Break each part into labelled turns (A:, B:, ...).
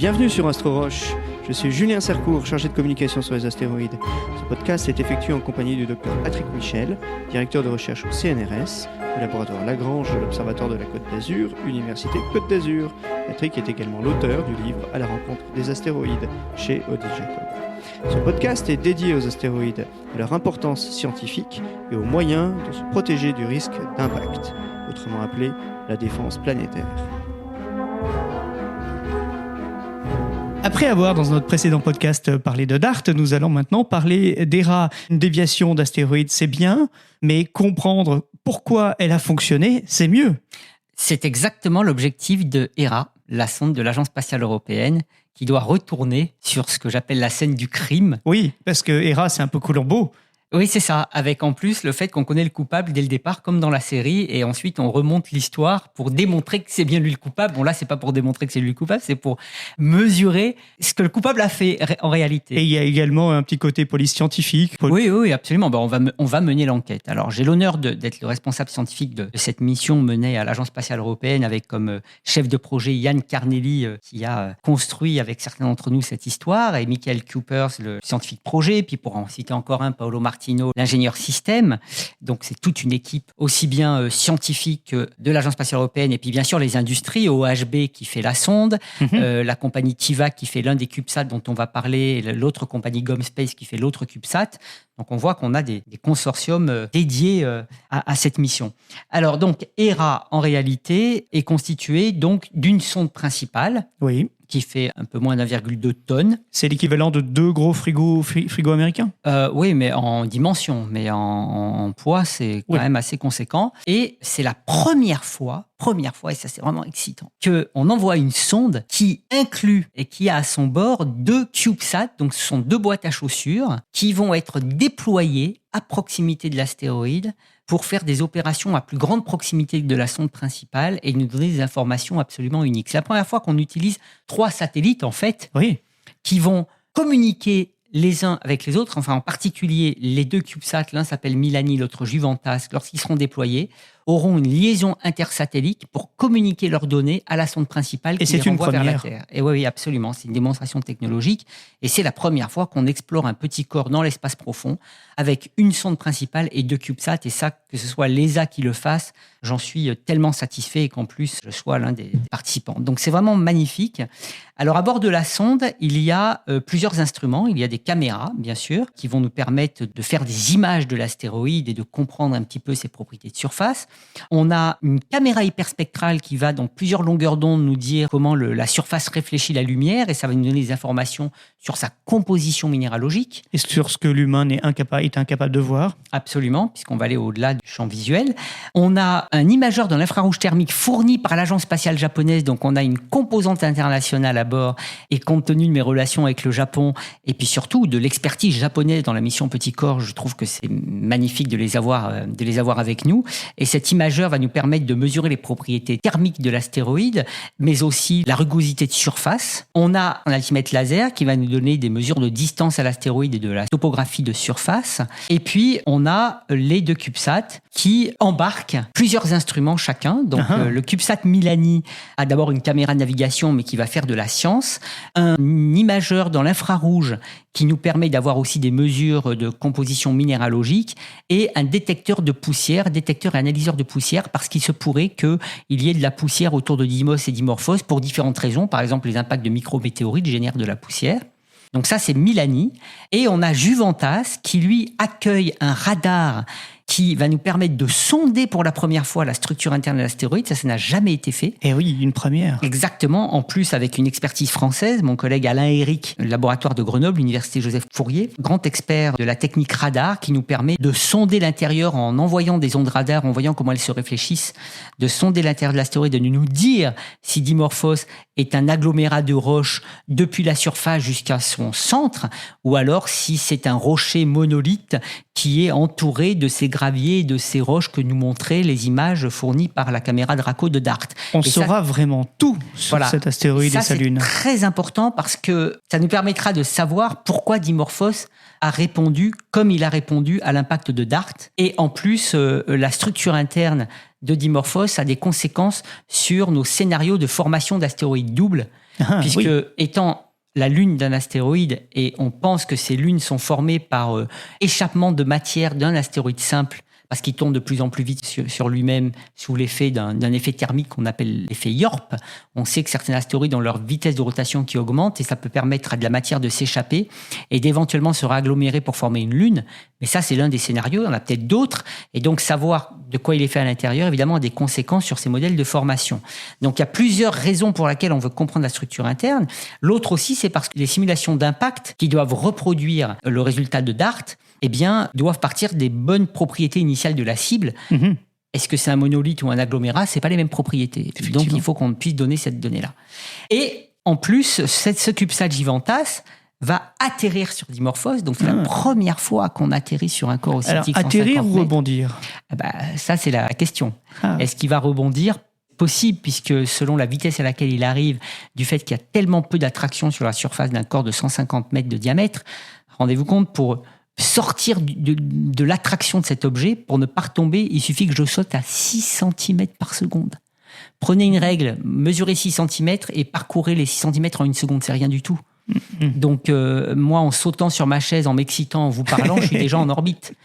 A: Bienvenue sur AstroRoche. Je suis Julien Sercourt, chargé de communication sur les astéroïdes. Ce podcast est effectué en compagnie du Dr Patrick Michel, directeur de recherche au CNRS, au laboratoire Lagrange de l'Observatoire de la Côte d'Azur, Université Côte d'Azur. Patrick est également l'auteur du livre À la rencontre des astéroïdes chez Odile Jacob. Ce podcast est dédié aux astéroïdes, à leur importance scientifique et aux moyens de se protéger du risque d'impact, autrement appelé la défense planétaire.
B: Après avoir, dans notre précédent podcast, parlé de DART, nous allons maintenant parler d'ERA. Une déviation d'astéroïdes, c'est bien, mais comprendre pourquoi elle a fonctionné, c'est mieux.
C: C'est exactement l'objectif de ERA, la sonde de l'Agence spatiale européenne, qui doit retourner sur ce que j'appelle la scène du crime.
B: Oui, parce que ERA, c'est un peu Colombo.
C: Oui, c'est ça, avec en plus le fait qu'on connaît le coupable dès le départ, comme dans la série, et ensuite on remonte l'histoire pour démontrer que c'est bien lui le coupable. Bon là, c'est pas pour démontrer que c'est lui le coupable, c'est pour mesurer ce que le coupable a fait en réalité.
B: Et il y a également un petit côté police scientifique.
C: Oui, absolument. Bon, on va mener l'enquête. Alors, j'ai l'honneur d'être le responsable scientifique de cette mission menée à l'Agence spatiale européenne avec comme chef de projet Yann Carnelli, qui a construit avec certains d'entre nous cette histoire, et Michael Coopers, le scientifique projet, puis pour en citer encore un, Paolo Martino, l'ingénieur système. Donc, c'est toute une équipe aussi bien scientifique de l'Agence spatiale européenne et puis bien sûr les industries, OHB qui fait la sonde, la compagnie Tivac qui fait l'un des CubeSats dont on va parler, et l'autre compagnie GomSpace qui fait l'autre CubeSat. Donc, on voit qu'on a des consortiums dédiés à cette mission. Alors, donc, ERA, en réalité, est constitué donc d'une sonde principale.
B: Oui.
C: Qui fait un peu moins d'1,2 tonnes.
B: C'est l'équivalent de 2 gros frigos américains.
C: Oui, mais en dimension, mais en poids, c'est quand même assez conséquent. Et c'est la première fois, et ça c'est vraiment excitant, qu'on envoie une sonde qui inclut et qui a à son bord 2 CubeSats, donc ce sont 2 boîtes à chaussures, qui vont être déployées à proximité de l'astéroïde pour faire des opérations à plus grande proximité de la sonde principale et nous donner des informations absolument uniques. C'est la première fois qu'on utilise 3 satellites, en fait, qui vont communiquer les uns avec les autres, enfin en particulier les 2 CubeSats, l'un s'appelle Milani, l'autre Juventas, lorsqu'ils seront déployés, auront une liaison intersatellite pour communiquer leurs données à la sonde principale qui les renvoie vers la Terre. Et oui, absolument, c'est une démonstration technologique et c'est la première fois qu'on explore un petit corps dans l'espace profond avec une sonde principale et 2 CubeSats, et ça, que ce soit l'ESA qui le fasse, j'en suis tellement satisfait et qu'en plus, je sois l'un des participants. Donc, c'est vraiment magnifique. Alors, à bord de la sonde, il y a plusieurs instruments. Il y a des caméras, bien sûr, qui vont nous permettre de faire des images de l'astéroïde et de comprendre un petit peu ses propriétés de surface. On a une caméra hyperspectrale qui va, dans plusieurs longueurs d'onde, nous dire comment la surface réfléchit la lumière, et ça va nous donner des informations sur sa composition minéralogique.
B: Et sur ce que l'humain est incapable de voir.
C: Absolument, puisqu'on va aller au-delà du champ visuel. On a un imageur dans l'infrarouge thermique fourni par l'Agence spatiale japonaise, donc on a une composante internationale à bord, et compte tenu de mes relations avec le Japon, et puis surtout de l'expertise japonaise dans la mission Petit Corps, je trouve que c'est magnifique de les avoir avec nous. Et cet imageur va nous permettre de mesurer les propriétés thermiques de l'astéroïde, mais aussi la rugosité de surface. On a un altimètre laser qui va nous donner des mesures de distance à l'astéroïde et de la topographie de surface. Et puis, on a les 2 CubeSats qui embarquent plusieurs instruments chacun. Donc, le CubeSat Milani a d'abord une caméra de navigation, mais qui va faire de la science. Un imageur dans l'infrarouge qui nous permet d'avoir aussi des mesures de composition minéralogique, et un détecteur de poussière, détecteur et analyseur de poussière, parce qu'il se pourrait qu'il y ait de la poussière autour de Dimos et Dimorphos pour différentes raisons. Par exemple, les impacts de micrométéorites génèrent de la poussière. Donc ça, c'est Milani. Et on a Juventas qui, lui, accueille un radar qui va nous permettre de sonder pour la première fois la structure interne de l'astéroïde. Ça n'a jamais été fait.
B: Et oui, une première.
C: Exactement. En plus, avec une expertise française, mon collègue Alain Éric, le laboratoire de Grenoble, l'université Joseph Fourier, grand expert de la technique radar, qui nous permet de sonder l'intérieur en envoyant des ondes radar, en voyant comment elles se réfléchissent, de sonder l'intérieur de l'astéroïde, de nous dire si Dimorphos est un agglomérat de roches depuis la surface jusqu'à son centre, ou alors si c'est un rocher monolithe qui est entouré de ces graviers et de ces roches que nous montraient les images fournies par la caméra Draco de DART.
B: On saura vraiment tout sur cet astéroïde et sa Lune.
C: C'est très important parce que ça nous permettra de savoir pourquoi Dimorphos a répondu comme il a répondu à l'impact de DART. Et en plus, la structure interne de Dimorphos a des conséquences sur nos scénarios de formation d'astéroïdes doubles puisque étant la lune d'un astéroïde, et on pense que ces lunes sont formées par échappement de matière d'un astéroïde simple, parce qu'il tourne de plus en plus vite sur lui-même sous l'effet d'un effet thermique qu'on appelle l'effet Yorp. On sait que certains astéroïdes ont leur vitesse de rotation qui augmente et ça peut permettre à de la matière de s'échapper et d'éventuellement se réagglomérer pour former une lune. Mais ça, c'est l'un des scénarios. Il y en a peut-être d'autres. Et donc, savoir de quoi il est fait à l'intérieur, évidemment, a des conséquences sur ces modèles de formation. Donc, il y a plusieurs raisons pour lesquelles on veut comprendre la structure interne. L'autre aussi, c'est parce que les simulations d'impact qui doivent reproduire le résultat de DART, eh bien, doivent partir des bonnes propriétés initiales de la cible.
B: Mhm.
C: Est-ce que c'est un monolithe ou un agglomérat? C'est pas les mêmes propriétés. Donc, il faut qu'on puisse donner cette donnée-là. Et en plus, ce CubeSat Giventas va atterrir sur Dimorphos. Donc, c'est la première fois qu'on atterrit sur un corps aussi petit que 150
B: atterrir ou
C: mètres.
B: rebondir?
C: Ça, c'est la question. Est-ce qu'il va rebondir? Possible, puisque selon la vitesse à laquelle il arrive, du fait qu'il y a tellement peu d'attraction sur la surface d'un corps de 150 mètres de diamètre, rendez-vous compte, pour sortir de l'attraction de cet objet, pour ne pas retomber, il suffit que je saute à 6 cm par seconde. Prenez une règle, mesurez 6 cm et parcourez les 6 cm en une seconde, c'est rien du tout. Donc, moi, en sautant sur ma chaise, en m'excitant, en vous parlant, je suis déjà en orbite.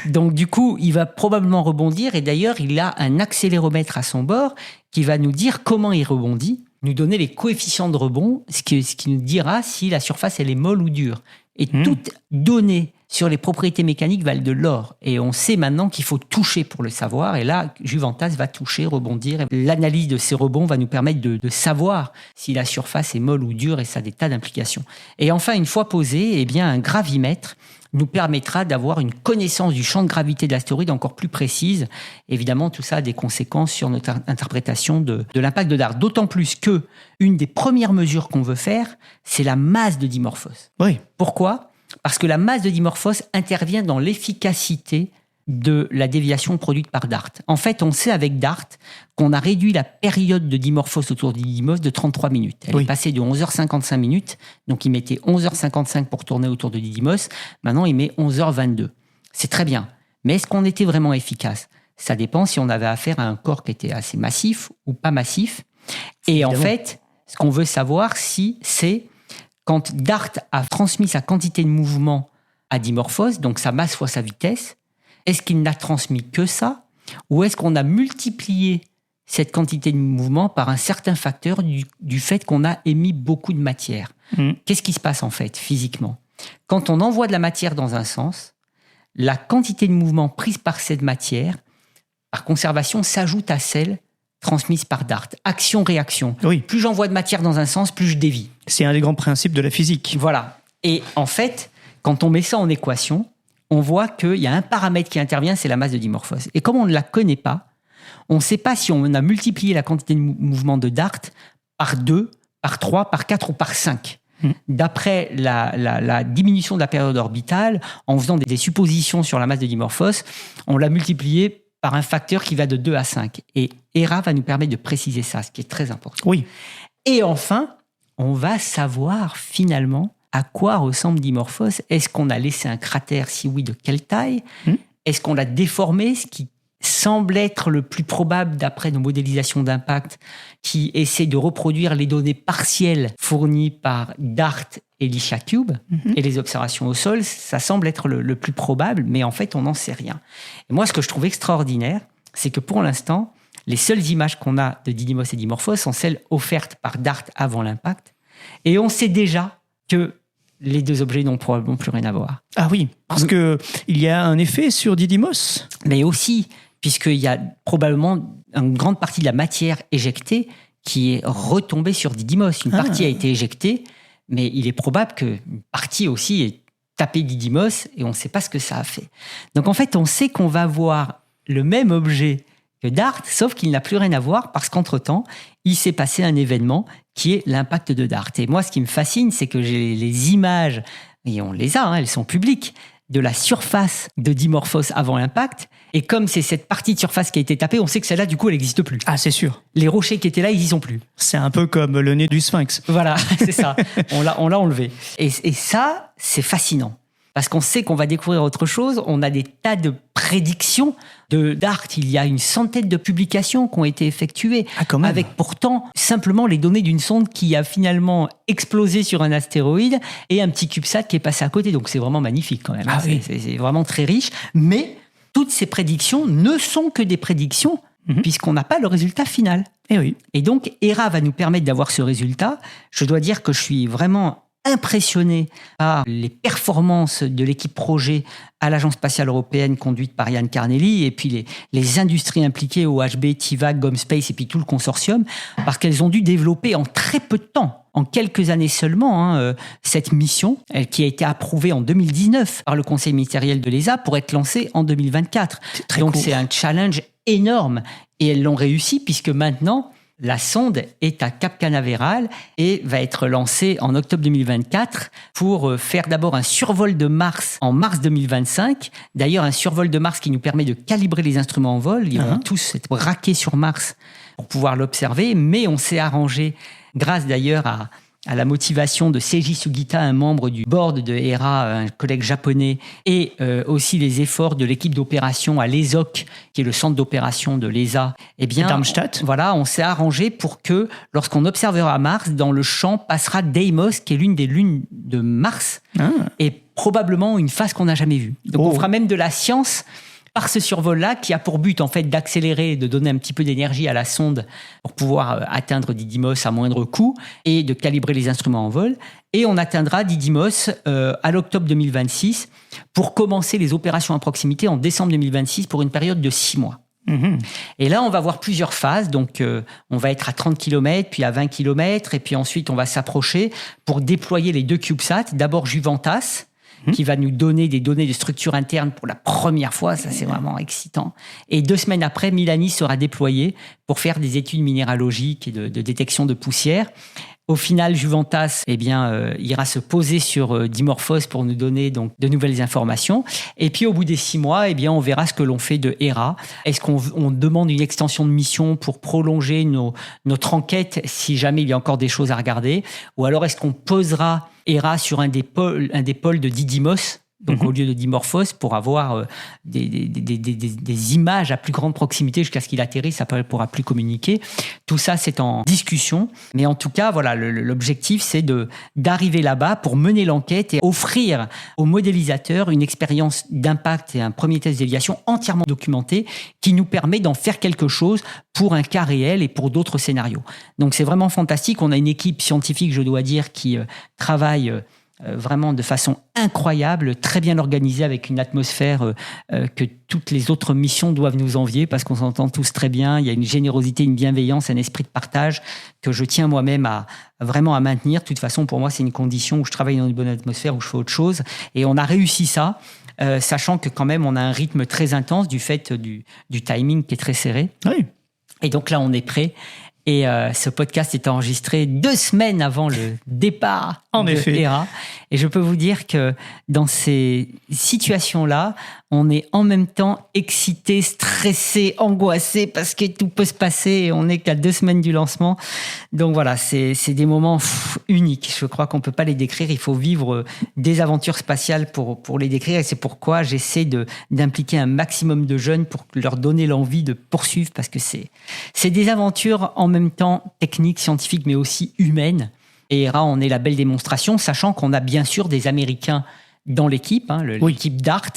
C: Donc, du coup, il va probablement rebondir. Et d'ailleurs, il a un accéléromètre à son bord qui va nous dire comment il rebondit, nous donner les coefficients de rebond, ce qui nous dira si la surface, elle est molle ou dure. Et toute donnée sur les propriétés mécaniques valent de l'or. Et on sait maintenant qu'il faut toucher pour le savoir. Et là, Giventas va toucher, rebondir. L'analyse de ces rebonds va nous permettre de savoir si la surface est molle ou dure, et ça a des tas d'implications. Et enfin, une fois posé, eh bien, un gravimètre nous permettra d'avoir une connaissance du champ de gravité de l'astéroïde encore plus précise. Évidemment, tout ça a des conséquences sur notre interprétation de l'impact de DART. D'autant plus que une des premières mesures qu'on veut faire, c'est la masse de Dimorphos.
B: Oui.
C: Pourquoi ? Parce que la masse de Dimorphos intervient dans l'efficacité de la déviation produite par DART. En fait, on sait avec DART qu'on a réduit la période de Dimorphos autour de Didymos de 33 minutes. Elle est passée de 11h55 minutes, donc il mettait 11h55 pour tourner autour de Didymos. Maintenant, il met 11h22. C'est très bien. Mais est-ce qu'on était vraiment efficace ? Ça dépend si on avait affaire à un corps qui était assez massif ou pas massif. Et en fait, ce qu'on veut savoir, c'est quand DART a transmis sa quantité de mouvement à Dimorphos, donc sa masse fois sa vitesse, est-ce qu'il n'a transmis que ça, ou est-ce qu'on a multiplié cette quantité de mouvement par un certain facteur du fait qu'on a émis beaucoup de matière ? Qu'est-ce qui se passe en fait, physiquement ? Quand on envoie de la matière dans un sens, la quantité de mouvement prise par cette matière, par conservation, s'ajoute à celle transmise par DART. Action-réaction.
B: Oui.
C: Plus j'envoie de matière dans un sens, plus je dévie.
B: C'est un des grands principes de la physique.
C: Voilà. Et en fait, quand on met ça en équation, on voit qu'il y a un paramètre qui intervient, c'est la masse de Dimorphos. Et comme on ne la connaît pas, on ne sait pas si on a multiplié la quantité de mouvement de DART par 2, par 3, par 4 ou par 5. D'après la diminution de la période orbitale, en faisant des suppositions sur la masse de Dimorphos, on l'a multiplié par un facteur qui va de 2 à 5. Et ERA va nous permettre de préciser ça, ce qui est très important.
B: Oui.
C: Et enfin, on va savoir finalement à quoi ressemble Dimorphos. Est-ce qu'on a laissé un cratère? Si oui, de quelle taille? Est-ce qu'on l'a déformé? Ce qui semble être le plus probable d'après nos modélisations d'impact qui essaient de reproduire les données partielles fournies par DART et l'ISHA-Cube et les observations au sol. Ça semble être le plus probable, mais en fait, on n'en sait rien. Et moi, ce que je trouve extraordinaire, c'est que pour l'instant, les seules images qu'on a de Didymos et Dimorphos sont celles offertes par DART avant l'impact. Et on sait déjà que les deux objets n'ont probablement plus rien à voir.
B: Ah oui, parce qu'il y a un effet sur Didymos.
C: Mais aussi, puisqu'il y a probablement une grande partie de la matière éjectée qui est retombée sur Didymos. Une partie a été éjectée, mais il est probable qu'une partie aussi ait tapé Didymos et on ne sait pas ce que ça a fait. Donc en fait, on sait qu'on va voir le même objet que DART, sauf qu'il n'a plus rien à voir parce qu'entre-temps, il s'est passé un événement qui est l'impact de DART. Et moi, ce qui me fascine, c'est que j'ai les images, et on les a, elles sont publiques, de la surface de Dimorphos avant l'impact. Et comme c'est cette partie de surface qui a été tapée, on sait que celle-là, du coup, elle n'existe plus.
B: Ah, c'est sûr.
C: Les rochers qui étaient là, ils n'y sont plus.
B: C'est un peu comme le nez du sphinx.
C: Voilà, c'est ça. On l'a enlevé. Et ça, c'est fascinant. parce qu'on sait qu'on va découvrir autre chose. On a des tas de prédictions de DART. Il y a une centaine de publications qui ont été effectuées, avec pourtant simplement les données d'une sonde qui a finalement explosé sur un astéroïde et un petit CubeSat qui est passé à côté. Donc c'est vraiment magnifique quand même. C'est vraiment très riche. Mais toutes ces prédictions ne sont que des prédictions, puisqu'on n'a pas le résultat final. Et donc Hera va nous permettre d'avoir ce résultat. Je dois dire que je suis vraiment impressionné par les performances de l'équipe projet à l'Agence spatiale européenne conduite par Yann Carnelli et puis les industries impliquées au HB, TIVAC, GomSpace et puis tout le consortium, parce qu'elles ont dû développer en très peu de temps, en quelques années seulement, cette mission, qui a été approuvée en 2019 par le conseil ministériel de l'ESA pour être lancée en 2024. Donc c'est un challenge énorme et elles l'ont réussi puisque maintenant la sonde est à Cap Canaveral et va être lancée en octobre 2024 pour faire d'abord un survol de Mars en mars 2025. D'ailleurs, un survol de Mars qui nous permet de calibrer les instruments en vol. Ils vont tous être braqués sur Mars pour pouvoir l'observer. Mais on s'est arrangé, grâce d'ailleurs à la motivation de Seiji Sugita, un membre du board de Hera, un collègue japonais, et aussi les efforts de l'équipe d'opération à l'ESOC, qui est le centre d'opération de l'ESA. Eh bien,
B: Darmstadt.
C: Voilà, on s'est arrangé pour que, lorsqu'on observera Mars, dans le champ passera Deimos, qui est l'une des lunes de Mars, et probablement une phase qu'on n'a jamais vue. Donc on fera même de la science par ce survol-là, qui a pour but en fait d'accélérer, de donner un petit peu d'énergie à la sonde pour pouvoir atteindre Didymos à moindre coût et de calibrer les instruments en vol. Et on atteindra Didymos à l'octobre 2026 pour commencer les opérations à proximité en décembre 2026 pour une période de 6 mois. Et là, on va voir plusieurs phases. Donc, on va être à 30 km, puis à 20 km, et puis ensuite, on va s'approcher pour déployer les 2 CubeSats. D'abord, Juventas, qui va nous donner des données de structure interne pour la première fois. Ça, c'est vraiment excitant. Et 2 semaines après, Milani sera déployé pour faire des études minéralogiques et de détection de poussière. Au final, Juventas ira se poser sur Dimorphos pour nous donner donc de nouvelles informations. Et puis, au bout des 6 mois, on verra ce que l'on fait de Hera. Est-ce qu'on demande une extension de mission pour prolonger notre enquête si jamais il y a encore des choses à regarder? Ou alors, est-ce qu'on posera Hera sur un des pôles de Didymos, donc au lieu de Dimorphos, pour avoir des images à plus grande proximité jusqu'à ce qu'il atterrisse, ça ne pourra plus communiquer. Tout ça, c'est en discussion. Mais en tout cas, voilà, l'objectif, c'est d'arriver là-bas pour mener l'enquête et offrir aux modélisateurs une expérience d'impact et un premier test déviation entièrement documenté qui nous permet d'en faire quelque chose pour un cas réel et pour d'autres scénarios. Donc, c'est vraiment fantastique. On a une équipe scientifique, je dois dire, qui travaille vraiment de façon incroyable, très bien organisée, avec une atmosphère que toutes les autres missions doivent nous envier parce qu'on s'entend tous très bien. Il y a une générosité, une bienveillance, un esprit de partage que je tiens moi-même à maintenir. De toute façon, pour moi, c'est une condition où je travaille dans une bonne atmosphère, où je fais autre chose. Et on a réussi ça, sachant que quand même, on a un rythme très intense du fait du timing qui est très serré.
B: Oui.
C: Et donc là, on est prêt. Et ce podcast est enregistré 2 semaines avant le départ de Hera. Et je peux vous dire que dans ces situations-là, on est en même temps excité, stressé, angoissé parce que tout peut se passer et on n'est qu'à 2 semaines du lancement. Donc voilà, c'est des moments uniques. Je crois qu'on ne peut pas les décrire. Il faut vivre des aventures spatiales pour les décrire. Et c'est pourquoi j'essaie d'impliquer un maximum de jeunes pour leur donner l'envie de poursuivre parce que c'est des aventures en même temps techniques, scientifiques, mais aussi humaines. Et Hera en est la belle démonstration, sachant qu'on a bien sûr des Américains dans l'équipe, l'équipe DART,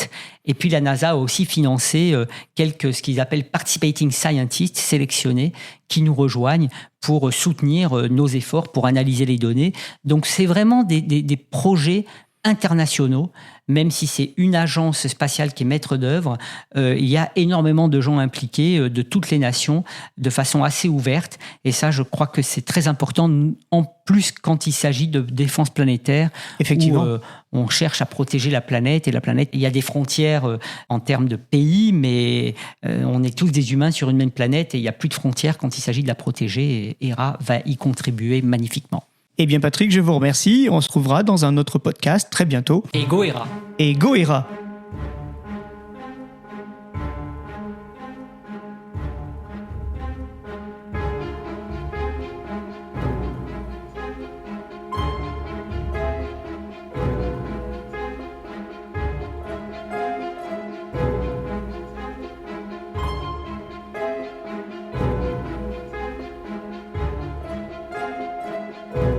C: et puis la NASA a aussi financé ce qu'ils appellent participating scientists sélectionnés qui nous rejoignent pour soutenir nos efforts, pour analyser les données. Donc c'est vraiment des projets internationaux, même si c'est une agence spatiale qui est maître d'œuvre, il y a énormément de gens impliqués de toutes les nations de façon assez ouverte. Et ça, je crois que c'est très important, en plus quand il s'agit de défense planétaire,
B: effectivement,
C: où on cherche à protéger la planète. Et la planète, il y a des frontières en termes de pays, mais on est tous des humains sur une même planète et il n'y a plus de frontières quand il s'agit de la protéger. Et Hera va y contribuer magnifiquement.
B: Eh bien Patrick, je vous remercie. On se retrouvera dans un autre podcast très bientôt.
C: Et go Hera.
B: Et go Hera.